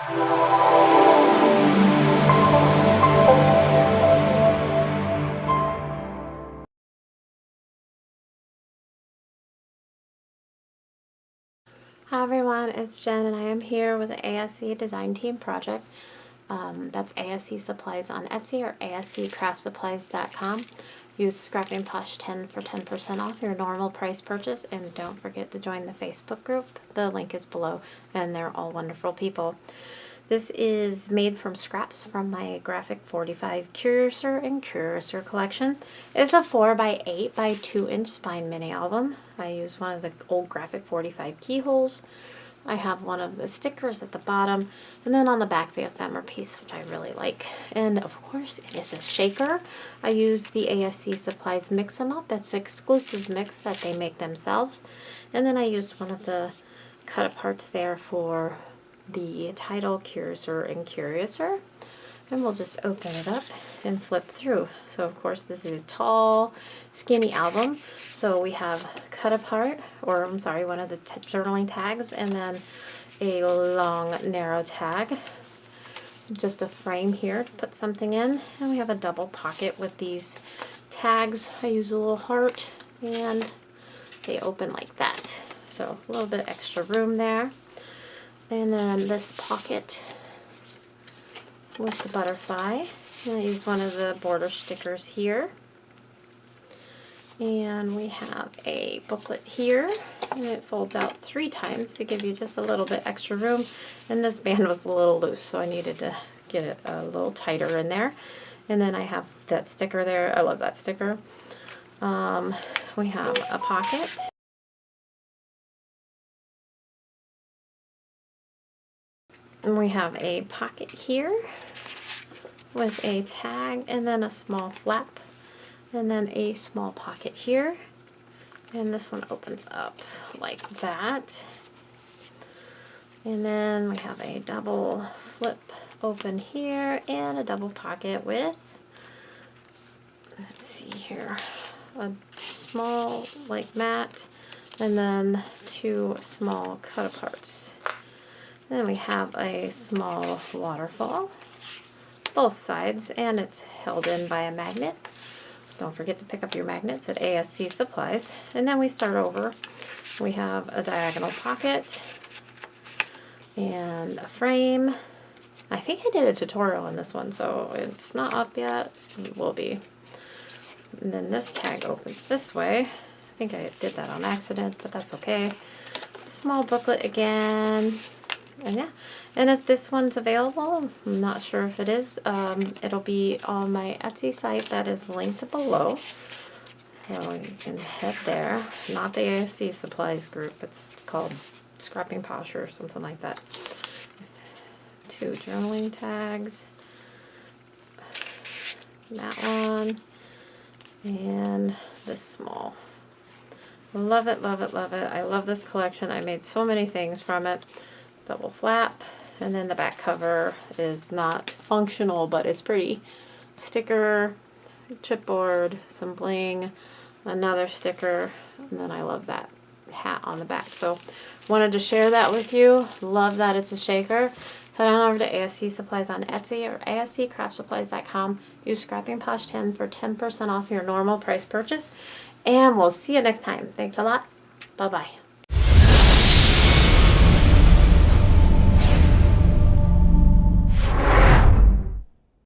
Hi everyone, it's Jen and I am here with the ASC Design Team project. That's ASC Supplies on Etsy or ASCCraftSupplies.com. Use Scrapping Posh 10 for 10% off your normal price purchase, and don't forget to join the Facebook group. The link is below and they're all wonderful people. This is made from scraps from my Graphic 45 Curator and Curator collection. It's a 4x8 by 2-inch spine mini album. I use one of the old Graphic 45 keyholes. I have one of the stickers at the bottom, and then on the back the ephemera piece, which I really like. And of course it is a shaker. I use the ASC Supplies Mix 'em Up. It's an exclusive mix that they make themselves. And then I used one of the cut aparts there for the title Curator and Curator. And we'll just open it up and flip through. So of course this is a tall, skinny album. So we have cut apart, or I'm sorry, one of the journaling tags, and then a long, narrow tag. Just a frame here to put something in. And we have a double pocket with these tags. I use a little heart, and they open like that. So a little bit of extra room there. And then this pocket with the butterfly. And I used one of the border stickers here. And we have a booklet here, and it folds out 3 times to give you just a little bit extra room. And this band was a little loose, so I needed to get it a little tighter in there. And then I have that sticker there. I love that sticker. We have a pocket. And we have a pocket here with a tag, and then a small flap, and then a small pocket here. And this one opens up like that. And then we have a double flip open here, and a double pocket with, let's see here, a small like mat, and then 2 small cut aparts. Then we have a small waterfall, both sides, and it's held in by a magnet. So don't forget to pick up your magnets at ASC Supplies. And then we start over. We have a diagonal pocket and a frame. I think I did a tutorial on this one, so it's not up yet. It will be. And then this tag opens this way. I think I did that on accident, but that's okay. Small booklet again. And yeah, and if this one's available, I'm not sure if it is, it'll be on my Etsy site that is linked below. So you can head there. Not the ASC Supplies group, it's called Scrapping Posh or something like that. 2 journaling tags. That one. And this small. Love it, love it, love it. I love this collection. I made so many things from it. Double flap, and then the back cover is not functional, but it's pretty. Sticker, chipboard, some bling, another sticker, and then I love that hat on the back. So wanted to share that with you. Love that it's a shaker. Head on over to ASC Supplies on Etsy or ASCCraftSupplies.com. Use Scrapping Posh 10 for 10% off your normal price purchase, and we'll see you next time. Thanks a lot. Bye-bye.